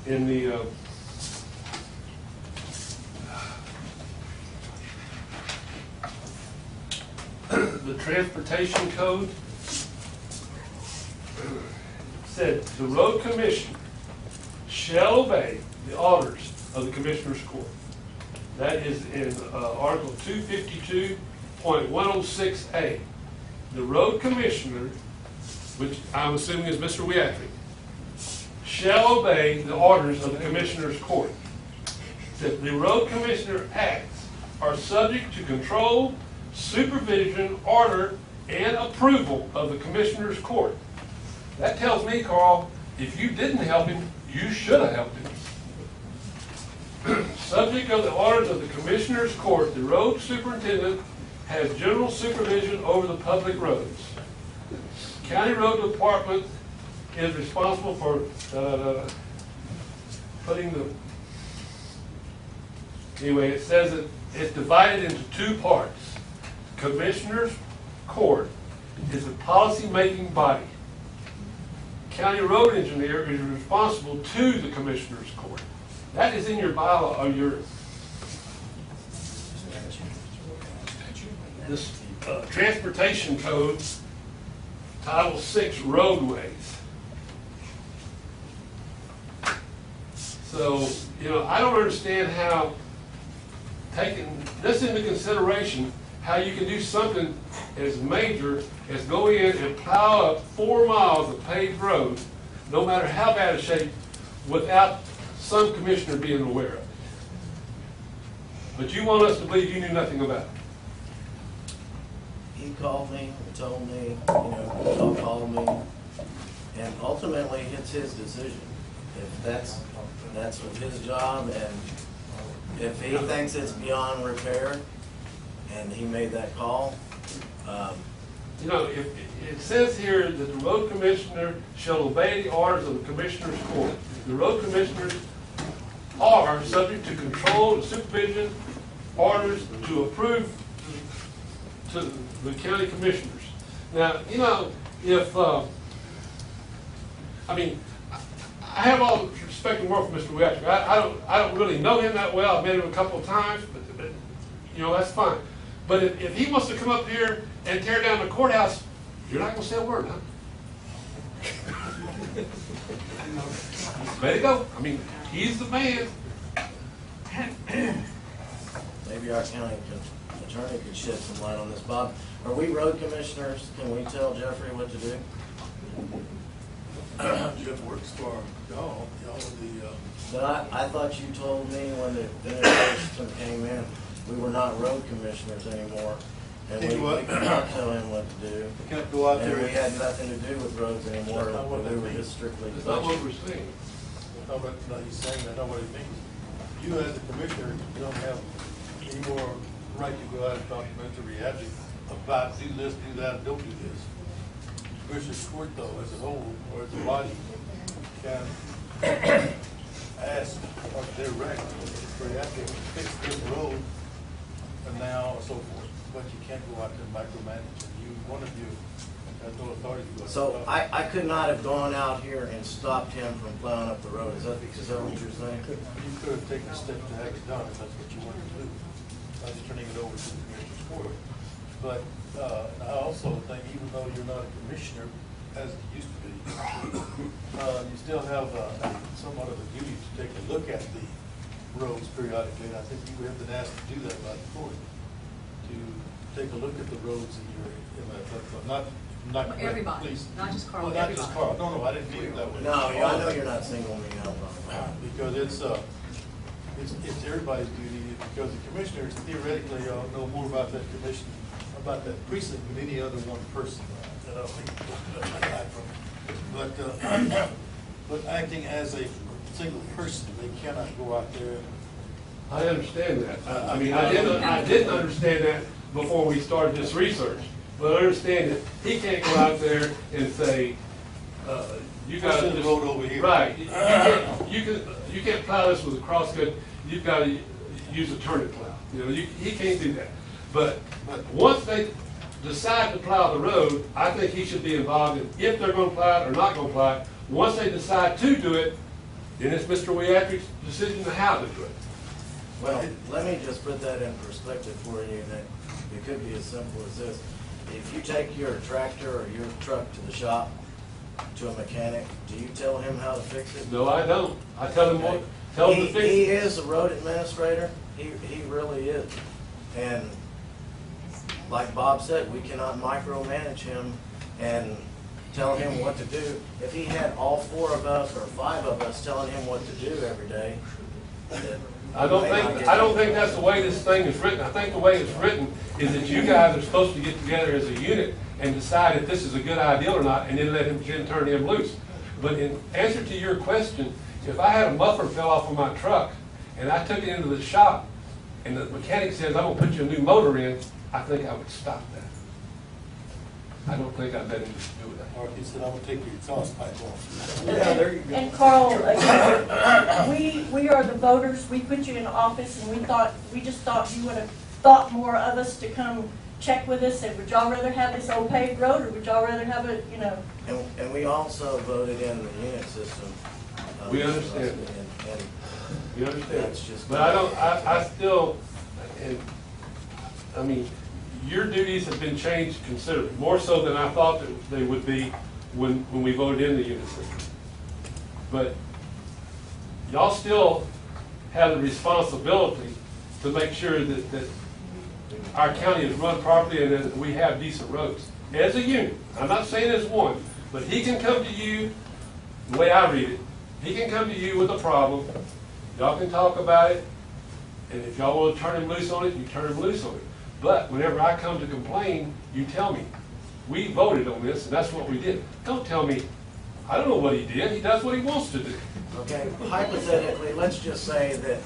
S15: in the transportation code. Said the road commission shall obey the orders of the commissioner's court. That is in Article 252.106A. The road commissioner, which I'm assuming is Mr. Weatrick, shall obey the orders of the commissioner's court. That the road commissioner acts are subject to control, supervision, order, and approval of the commissioner's court. That tells me, Carl, if you didn't help him, you should have helped him. Subject of the orders of the commissioner's court, the road superintendent has general supervision over the public roads. County Road Department is responsible for putting the, anyway, it says that it's divided into two parts. Commissioner's Court is the policy-making body. County Road Engineer is responsible to the Commissioner's Court. That is in your bylaw, or your this transportation code, Title 6 roadways. So, you know, I don't understand how, taking this into consideration, how you can do something as major as go in and plow up 4 miles of paved road, no matter how bad a shape, without some commissioner being aware of it. But you want us to believe you knew nothing about it.
S11: He called me and told me, you know, called me, and ultimately it's his decision. If that's his job, and if he thinks it's beyond repair, and he made that call.
S15: You know, if it says here that the road commissioner shall obey the orders of the commissioner's court. The road commissioners are subject to control and supervision orders to approve to the county commissioners. Now, you know, if I mean, I have all the respect and work for Mr. Weatrick. I don't really know him that well. I've met him a couple of times, but you know, that's fine. But if he wants to come up here and tear down the courthouse, you're not gonna say a word, huh? Let it go. I mean, he's the man.
S11: Maybe our county attorney could shed some light on this. Bob, are we road commissioners? Can we tell Jeffrey what to do?
S18: Jeff works for y'all are the,
S11: But I thought you told me when the administration came in, we were not road commissioners anymore. And we could not tell him what to do.
S18: can't go out there.
S11: And we had nothing to do with roads anymore.
S18: That's not what
S11: We
S18: that
S11: were
S18: means.
S11: just strictly.
S15: That's not what we're saying.
S18: No, but no, he's saying that, not what it means. You as a commissioner, you don't have any more right to go out and talk to Mr. Rehabic about do this, do that, don't do this. Commissioner Court though, as a whole, or as a body, can ask or direct Mr. Rehabic to fix this road and now or so forth. But you can't go out there and micromanage. You, one of you has no authority to go out.
S11: So I could not have gone out here and stopped him from plowing up the road. Is that what you're saying?
S18: You could have taken steps to have it done if that's what you wanted to do. I was turning it over to the commissioner's court. But I also think even though you're not a commissioner, as it used to be, you still have somewhat of a duty to take a look at the roads periodically. And I think you have been asked to do that by the court, to take a look at the roads in your, not
S2: Everybody,
S18: please.
S2: not just Carl,
S18: Well, not just
S2: everybody.
S18: Carl. No, I didn't mean it that way.
S11: No, I know you're not singling me out.
S18: Because it's everybody's duty, because the commissioners theoretically know more about that commission, about that precinct than any other one person. But acting as a single person, they cannot go out there.
S15: I understand that. I mean, I didn't understand that before we started this research. But I understand that he can't go out there and say, you got to
S18: Push the road over here.
S15: Right. You can't plow this with a cross cut. You've got to use a turnip plow. You know, he can't do that. But once they decide to plow the road, I think he should be involved in if they're going to plow it or not going to plow it. Once they decide to do it, then it's Mr. Weatric's decision to how to do it.
S11: Well, let me just put that in perspective for you, that it could be as simple as this. If you take your tractor or your truck to the shop, to a mechanic, do you tell him how to fix it?
S15: No, I don't. I tell him what, tell him to fix it.
S11: He is a road administrator. He really is. And like Bob said, we cannot micromanage him and tell him what to do. If he had all 4 of us or 5 of us telling him what to do every day,
S15: I don't think that's the way this thing is written. I think the way it's written is that you guys are supposed to get together as a unit and decide if this is a good idea or not, and then turn him loose. But in answer to your question, if I had a muffler fell off of my truck and I took it into the shop and the mechanic says, I'm gonna put you a new motor in, I think I would stop that. I don't think I'd let him do that.
S18: Or he said, I'm gonna take your exhaust pipe off.
S11: Yeah, there you go.
S16: And Carl, we are the voters, we put you in office, and we just thought you would have thought more of us to come check with us, and would y'all rather have this old paved road, or would y'all rather have it, you know?
S11: And we also voted in the unit system.
S15: We understand.
S11: And
S15: You understand?
S11: that's just.
S15: But I still, and, I mean, your duties have been changed considerably, more so than I thought that they would be when we voted in the unit system. But y'all still have the responsibility to make sure that our county is run properly and that we have decent roads. As a unit, I'm not saying as one, but he can come to you, the way I read it, he can come to you with a problem, y'all can talk about it, and if y'all want to turn him loose on it, you turn him loose on it. But whenever I come to complain, you tell me, we voted on this and that's what we did. Don't tell me, I don't know what he did, he does what he wants to do.
S11: Okay, hypothetically, let's just say that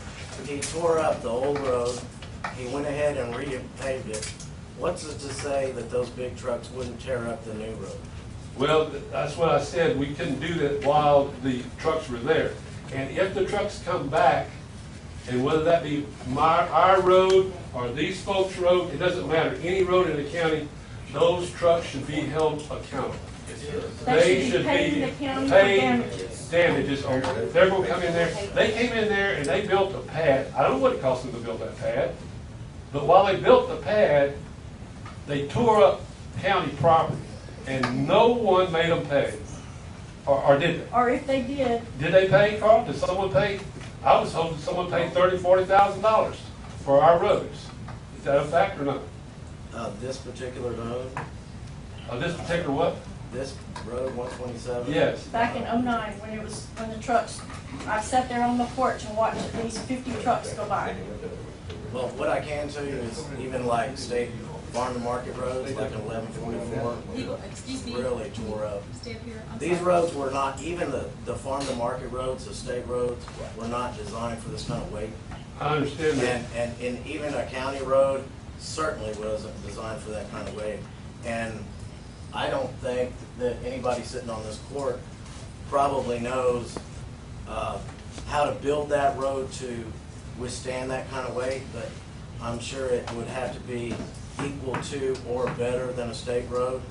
S11: he tore up the old road, he went ahead and repaved it. What's it to say that those big trucks wouldn't tear up the new road?
S15: Well, that's what I said, we couldn't do that while the trucks were there. And if the trucks come back, and whether that be our road or these folks' road, it doesn't matter, any road in the county, those trucks should be held accountable.
S16: They should be paying the county for damages.
S15: Damages, or they're gonna come in there, they came in there and they built a pad, I don't know what it cost them to build that pad, but while they built the pad, they tore up county property, and no one made them pay. Or did they?
S16: Or if they did,
S15: Did they pay, Carl? Did someone pay? I was hoping someone paid $30,000-$40,000 for our roads. Is that a fact or not?
S13: This particular road,
S15: This particular what?
S13: this road, 127.
S15: Yes.
S16: back in '09, when the trucks, I sat there on the porch and watched at least 50 trucks go by.
S13: Well, what I can tell you is even like state farm to market roads, like 1144,
S2: Excuse me.
S13: really tore up.
S2: Stay up here. I'm
S13: These
S2: sorry.
S13: roads were not, even the farm to market roads, the state roads, were not designed for this kind of weight.
S15: I understand that.
S13: And even a county road certainly wasn't designed for that kind of weight. And I don't think that anybody sitting on this court probably knows how to build that road to withstand that kind of weight, but I'm sure it would have to be equal to or better than a state road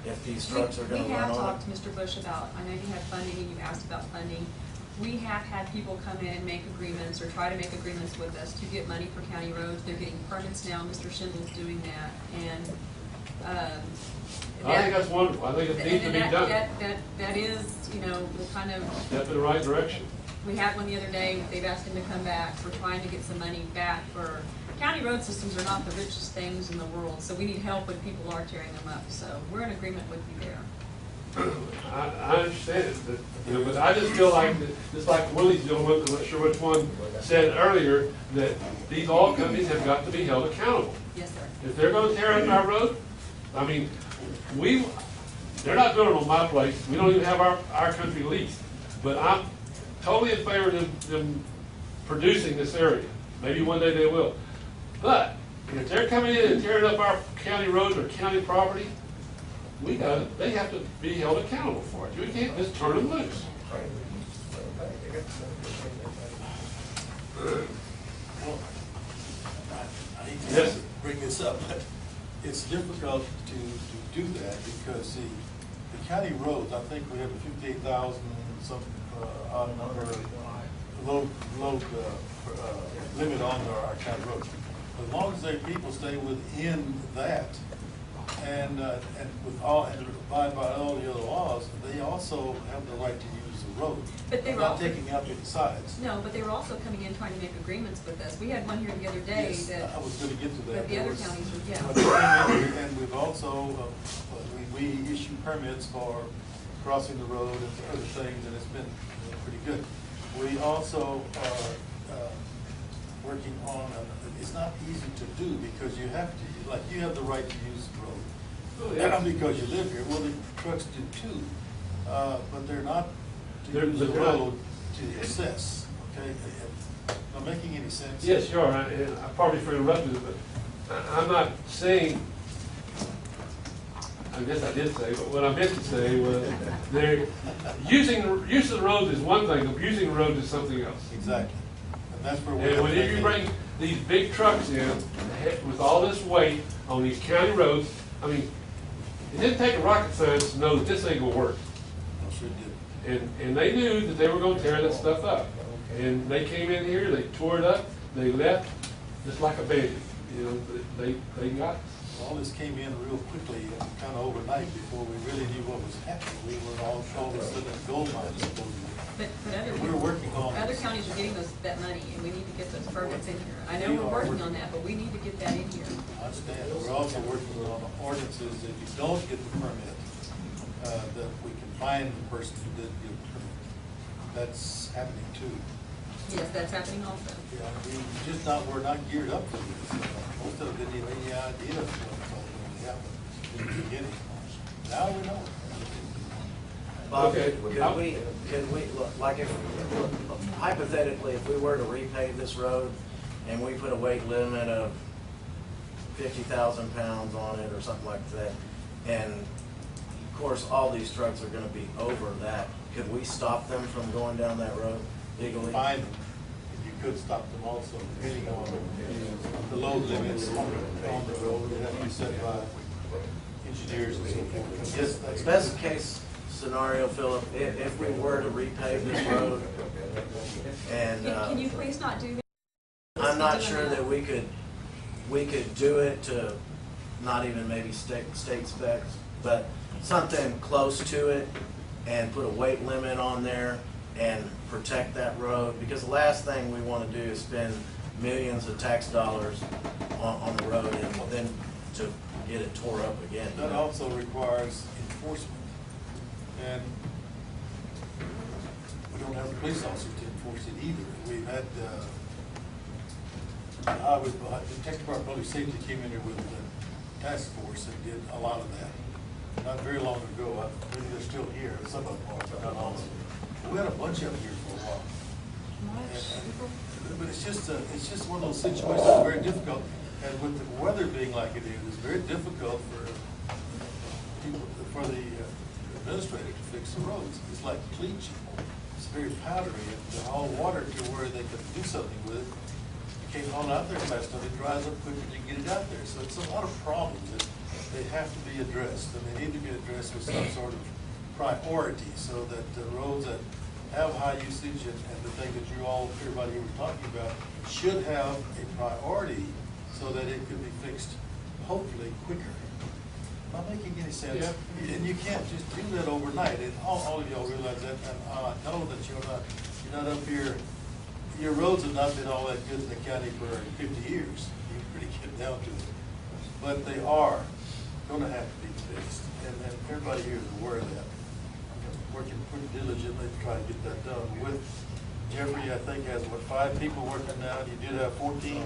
S13: if these trucks are going to
S2: We
S13: run
S2: have
S13: on it.
S2: talked to Mr. Bush about, I know you had funding and you asked about funding. We have had people come in and make agreements or try to make agreements with us to get money for county roads. They're getting permits now. Mr. Schindler's doing that. And,
S15: I think that's wonderful. I think it needs to be done.
S2: That is, you know, the kind of,
S15: Step in the right direction.
S2: we had one the other day. They've asked him to come back. We're trying to get some money back for, county road systems are not the richest things in the world. So we need help when people are tearing them up. So we're in agreement with you there.
S15: I understand it, but, you know, but I just feel like, just like Willie's gentleman, I'm not sure which one, said earlier, that these oil companies have got to be held accountable.
S2: Yes, sir.
S15: If they're gonna tear up our road, I mean, they're not doing it on my place, we don't even have our country leased. But I'm totally in favor of them producing this area. Maybe one day they will. But if they're coming in and tearing up our county roads or county property, they have to be held accountable for it. We can't just turn them loose.
S18: Well, I hate to
S15: Yes.
S18: bring this up, but it's difficult to do that because the county roads, I think we have a 58,000 some odd number, load limit on our county roads. As long as they people stay within that and abide by all the other laws, they also have the right to use the road.
S2: But they were
S18: Not
S2: also-
S18: taking up its sides.
S2: No, but they were also coming in trying to make agreements with us. We had one here the other day
S18: Yes,
S2: that.
S18: I was gonna get to that.
S2: But the other counties were, yeah.
S18: But they came in, and we've also, we issue permits for crossing the road and other things, and it's been pretty good. We also are working on, it's not easy to do because you have to, like, you have the right to use the road.
S15: Oh, yeah.
S18: Because you live here, well, the trucks do too, but they're not to use the
S15: They're not.
S18: road to assess, okay? Not making any sense?
S15: Yes, you are. I probably interrupted it, but I'm not saying, I guess I did say, but what I meant to say was, use of the roads is one thing, abusing the roads is something else.
S18: Exactly. And that's where we're.
S15: And whenever you bring these big trucks in with all this weight on these county roads, I mean, it didn't take a rocket scientist to know that this ain't gonna work.
S18: I'm sure it did.
S15: And they knew that they were gonna tear that stuff up. And they came in here, they tore it up, they left just like a bandit. You know, they got.
S18: All this came in real quickly, kind of overnight, before we really knew what was happening. We were all of a sudden in gold mines.
S2: But
S18: We're working on.
S2: other counties are getting that money, and we need to get those permits in here. I know we're working on that, but we need to get that in here.
S18: I understand. We're also working on ordinances that if you don't get the permit, that we can find the person who didn't get the permit. That's happening too.
S2: Yes, that's happening also.
S18: Yeah, we're not geared up for this. Most of them didn't have any idea of what's going to happen in the beginning. Now we know.
S13: Bob,
S15: Okay.
S13: could we, like if, hypothetically, if we were to repave this road and we put a weight limit of 50,000 pounds on it or something like that, and of course, all these trucks are gonna be over that, could we stop them from going down that road legally?
S18: Find them. You could stop them also, depending on the load limits on the road. They have to be set by engineers and so forth.
S11: Just best case scenario, Philip, if we were to repave this road, and
S2: Can you please not do that?
S11: I'm not sure that we could do it to not even maybe state specs, but something close to it, and put a weight limit on there and protect that road, because the last thing we want to do is spend millions of tax dollars on the road and then to get it tore up again.
S18: That also requires enforcement. And we don't have the police officers to enforce it either. We've had, Detective Department of Public Safety came in here with a task force and did a lot of that. Not very long ago. I believe they're still here, some of them are, but not all of them. We had a bunch of them here for a while. But it's just one of those situations that's very difficult. And with the weather being like it is, it's very difficult for people, for the administrator to fix the roads. It's like bleaching. It's very powdery, and to haul water to where they can do something with it, you can't haul it out there fast enough. It dries up quicker to get it out there. So it's a lot of problems that they have to be addressed, and they need to be addressed with some sort of priority, so that the roads that have high usage and the thing that everybody here was talking about, should have a priority so that it could be fixed hopefully quicker. Not making any sense. Yeah. And you can't just do that overnight. And all of y'all realize that. And I know that you're not up here. Your roads have not been all that good in the county for 50 years. You really get down to it. But they are going to have to be fixed. And everybody here is aware of that. Working pretty diligently to try to get that done. With Jeffrey, I think, has, 5 people working now? You did have 14?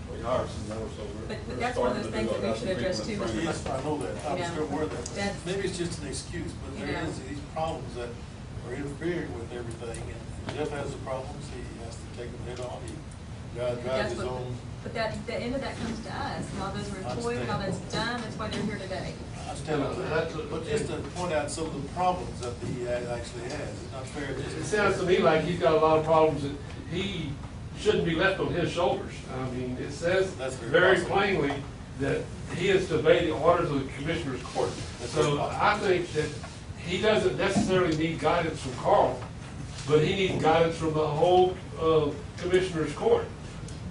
S2: But that's one of those things that we should address too, Mr.
S18: Yes, I know that. I'm
S2: Yeah.
S18: still aware of that.
S2: That's-
S18: Maybe it's just an excuse, but there
S2: Yeah.
S18: is these problems that are interfering with everything. And Jeff has the problems. He has to take them head on. He drives
S2: That's
S18: his
S2: what-
S18: own.
S2: But the end of that comes to us, and all those are employed, and all that's done, that's why they're here today.
S18: I understand that. But just to point out some of the problems that he actually has. It's not fair.
S15: It sounds to me like he's got a lot of problems that he shouldn't be left on his shoulders. I mean, it says very plainly that he is to obey the orders of the Commissioner's Court. So I think that he doesn't necessarily need guidance from Carl, but he needs guidance from the whole Commissioner's Court.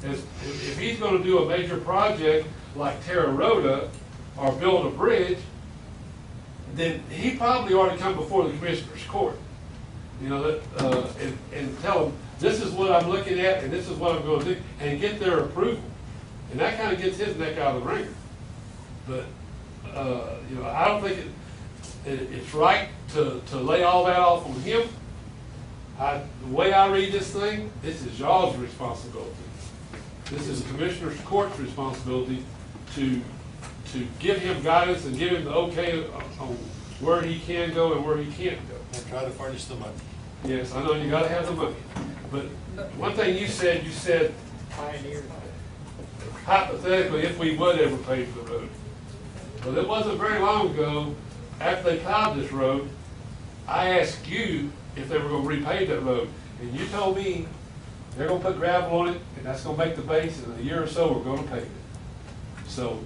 S15: If he's going to do a major project like Terra Rota or build a bridge, then he probably ought to come before the Commissioner's Court. You know, and tell them, this is what I'm looking at, and this is what I'm going to do, and get their approval. And that kind of gets his neck out of the ringer. But, you know, I don't think it's right to lay all that off on him. The way I read this thing, this is y'all's responsibility. This is the Commissioner's Court's responsibility to give him guidance and give him the okay on where he can go and where he can't go.
S18: And try to furnish the money.
S15: Yes, I know you gotta have the money. But one thing you said hypothetically, if we would ever pave the road. Well, it wasn't very long ago, after they plowed this road, I asked you if they were gonna repave that road. And you told me they're gonna put gravel on it, and that's gonna make the base, and in a year or so, we're gonna pave it. So,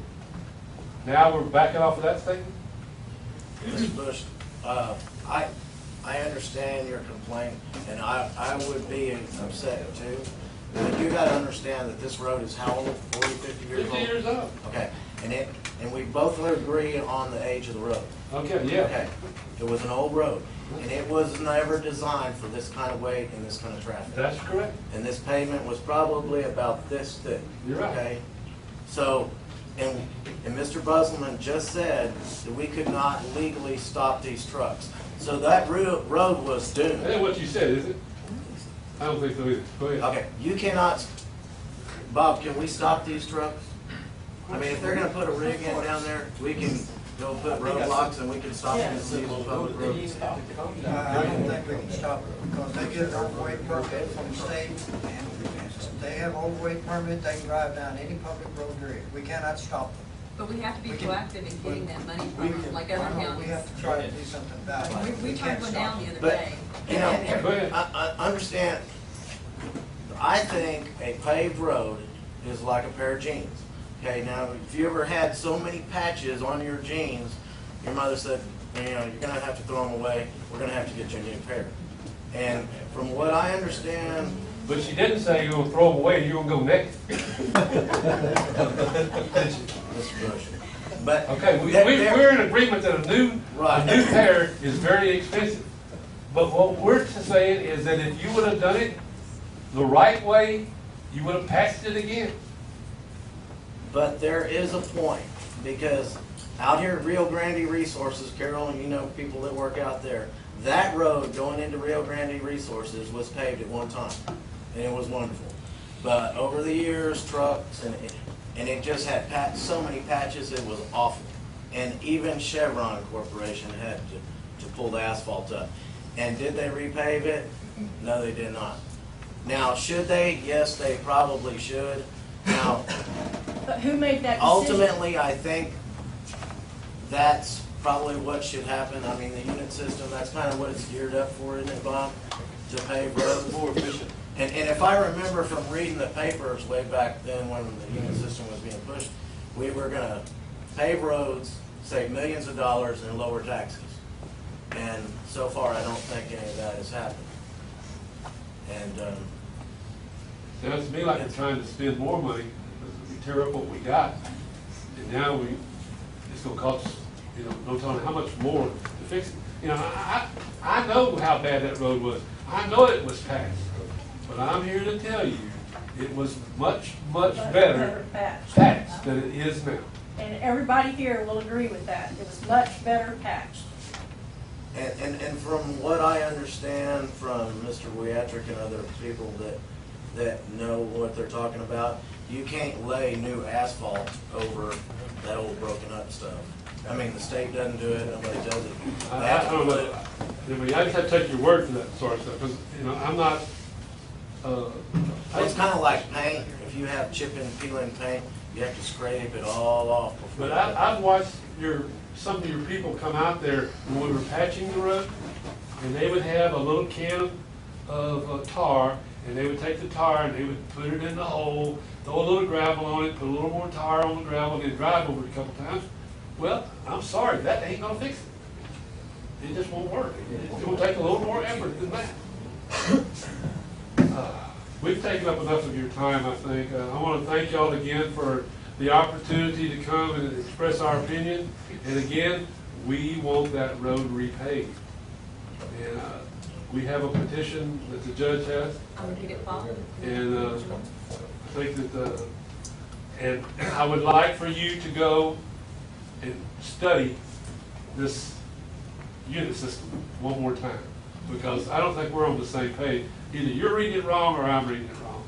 S15: now we're backing off of that statement?
S11: Mr. Bush, I understand your complaint, and I would be upset too. But you gotta understand that this road is how old, 40, 50 years old?
S15: 50 years old.
S11: Okay, and we both agree on the age of the road.
S15: Okay, yeah.
S11: Okay, it was an old road, and it was never designed for this kind of weight and this kind of traffic.
S15: That's correct.
S11: And this pavement was probably about this thick.
S15: You're right.
S11: Okay, so, and Mr. Busselman just said that we could not legally stop these trucks. So that road was doomed.
S15: That ain't what you said, is it? I don't think so either. Go ahead.
S11: Okay, you cannot, Bob, can we stop these trucks? I mean, if they're gonna put a rig in down there, we can go put roadblocks and we can stop them and see those public roads.
S3: I don't think we can stop it, because they get an overweight permit from the state, and if they have overweight permit, they can drive down any public road there is. We cannot stop them.
S2: But we have to be proactive in getting that money from them, like other counties.
S3: We have to try to do something about it.
S2: We turned one down the other
S11: But,
S2: day.
S11: you know, I understand, I think a paved road is like a pair of jeans. Okay, now, if you ever had so many patches on your jeans
S13: your mother said, you know, you're gonna have to throw them away, we're gonna have to get you a new pair. And from what I understand,
S15: But she didn't say you're gonna throw them away and you're gonna go naked.
S13: Mr. Bush, but.
S15: Okay, we're in agreement that a new pair is very expensive. But what we're saying is that if you would have done it the right way, you would have patched it again.
S13: But there is a point, because out here at Rio Grande Resources, Carol, you know people that work out there, that road going into Rio Grande Resources was paved at one time, and it was wonderful. But over the years, trucks, and it just had so many patches, it was awful. And even Chevron Corporation had to pull the asphalt up. And did they repave it? No, they did not. Now, should they? Yes, they probably should. Now,
S16: But who made that decision?
S13: ultimately, I think that's probably what should happen. I mean, the unit system, that's kind of what it's geared up for, isn't it, Bob? To pave roads. More efficient. And if I remember from reading the papers way back then when the unit system was being pushed, we were going to pave roads, save millions of dollars, and lower taxes. And so far, I don't think any of that has happened. And
S15: Sounds to me like we're trying to spend more money, we tear up what we got, and now it's gonna cost, you know, no telling how much more to fix it. You know, I know how bad that road was. I know it was patched, but I'm here to tell you, it was much better patched than it is now.
S16: And everybody here will agree with that. It was much better patched.
S13: And from what I understand from Mr. Wiatrick and other people that know what they're talking about, you can't lay new asphalt over that old broken up stuff. I mean, the state doesn't do it, nobody does it.
S15: I don't know. I mean, I just have to take your word for that sort of stuff, because, you know, I'm not,
S13: It's kind of like paint. If you have chipping, peeling paint, you have to scrape it all off before.
S15: but I've watched some of your people come out there when we were patching the road, and they would have a little can of tar, and they would take the tar and they would put it in the hole, throw a little gravel on it, put a little more tar on the gravel, and then drive over it a couple times. Well, I'm sorry, that ain't gonna fix it. It just won't work. It's gonna take a little more effort than that. We've taken up enough of your time, I think. I want to thank y'all again for the opportunity to come and express our opinion. And again, we want that road repaved. And we have a petition that the judge has.
S2: I'm gonna get it followed.
S15: And I think that, and I would like for you to go and study this unit system one more time, because I don't think we're on the same page. Either you're reading it wrong or I'm reading it wrong.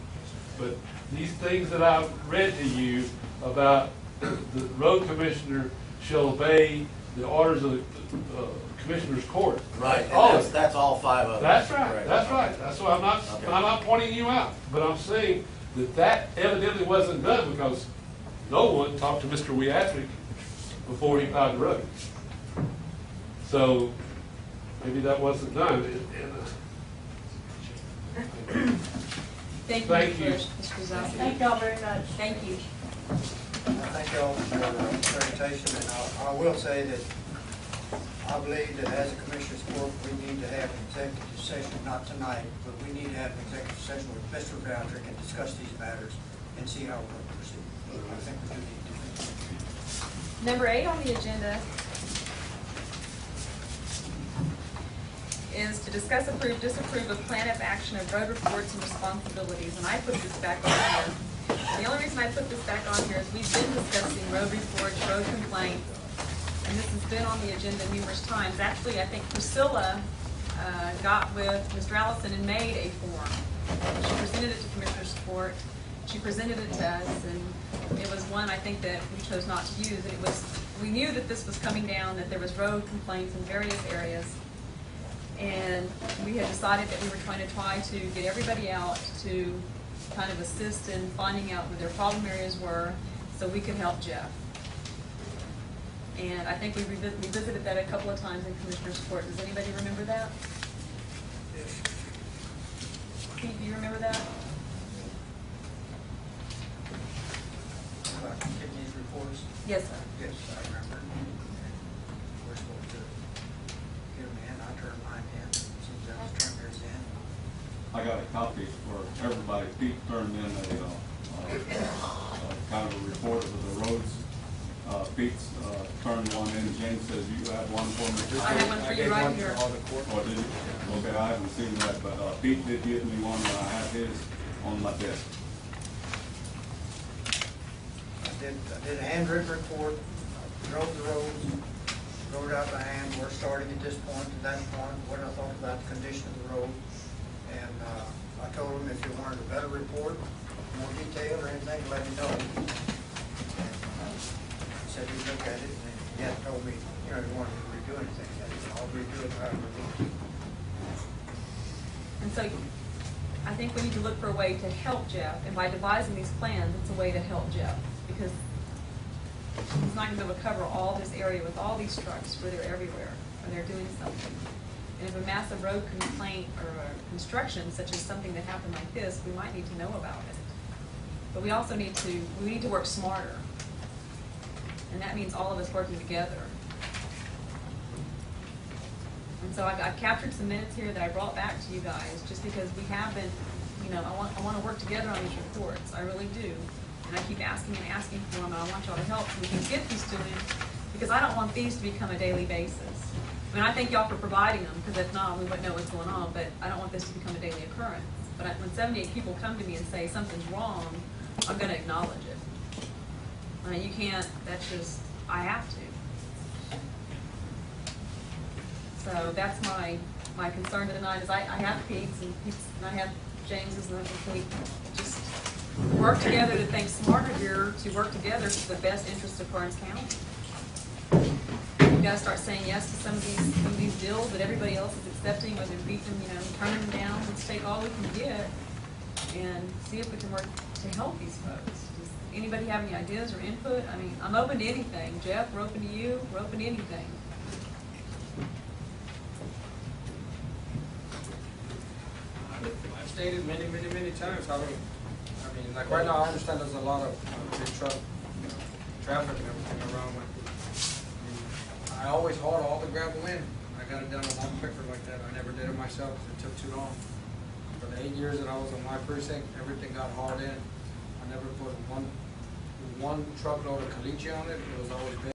S15: But these things that I've read to you about the road commissioner shall obey the orders of the commissioner's court.
S13: Right, and that's all 5 of them.
S15: That's right, that's right. That's why I'm not pointing you out, but I'm saying that evidently wasn't done because no one talked to Mr. Wiatrick before he plowed the road. So maybe that wasn't done.
S2: Thank you. Mr. Zossi.
S16: Thank y'all very much.
S2: Thank you.
S3: Thank y'all for the presentation, and I will say that I believe that as a Commissioners Court, we need to have an executive session, not tonight, but we need to have an executive session with Mr. Boutrick and discuss these matters and see how we're going to proceed. I think we do need to.
S2: Number 8 on the agenda is to discuss, approve, disapprove of plan of action of road reports and responsibilities. And I put this back on here. The only reason I put this back on here is we've been discussing road reports, road complaints, and this has been on the agenda numerous times. Actually, I think Priscilla got with Mr. Allison and made a form. She presented it to Commissioner's Court. She presented it to us, and it was one I think that we chose not to use. It was, we knew that this was coming down, that there was road complaints in various areas, and we had decided that we were trying to get everybody out to kind of assist in finding out where their problem areas were so we could help Jeff. And I think we revisited that a couple of times in Commissioner's Court. Does anybody remember that? Pete, do you remember that?
S3: Kidney's reports?
S2: Yes, sir.
S3: Yes, I remember.
S19: I got a copy for everybody. Pete turned in a kind of a report of the roads. Pete's turned one in. James says you have one for me.
S2: I have one for you right here.
S19: Oh, did you? Okay, I haven't seen that, but Pete did give me one, and I have his on my desk.
S3: I did a handwritten report, drove the roads, wrote out by hand, we're starting at this point to that point, what I thought about the condition of the road. And I told him if you wanted a better report, more detail or anything, let me know. And he said he'd look at it, and he hadn't told me, you know, he wanted to redo anything. He said, I'll redo it however we need to.
S2: And so I think we need to look for a way to help Jeff, and by devising these plans, it's a way to help Jeff, because he's not gonna be able to cover all this area with all these trucks where they're everywhere, or they're doing something. And if a massive road complaint or a construction, such as something that happened like this, we might need to know about it. But we also need to work smarter. And that means all of us working together. And so I've captured some minutes here that I brought back to you guys, just because we have been, you know, I want to work together on these reports, I really do. And I keep asking and asking for them, and I want y'all to help so we can get these to him, because I don't want these to become a daily basis. I mean, I thank y'all for providing them, because if not, we wouldn't know what's going on, but I don't want this to become a daily occurrence. But when 78 people come to me and say something's wrong, I'm gonna acknowledge it. You can't, that's just, I have to. So that's my concern tonight, is I have Pete's and I have James's, and we just work together to think smarter here, to work together for the best interest of Karnes County. We gotta start saying yes to some of these deals that everybody else is accepting, whether we beat them, you know, turning them down. Let's take all we can get and see if we can work to help these folks. Does anybody have any ideas or input? I mean, I'm open to anything. Jeff, we're open to you. We're open to anything.
S17: I've stated many times how I mean, like right now, I understand there's a lot of big truck traffic and everything around. I always hauled all the gravel in. I got it done a lot quicker like that. I never did it myself because it took too long. For the 8 years that I was on my precinct, everything got hauled in. I never put one truckload of caliche on it. It was always big.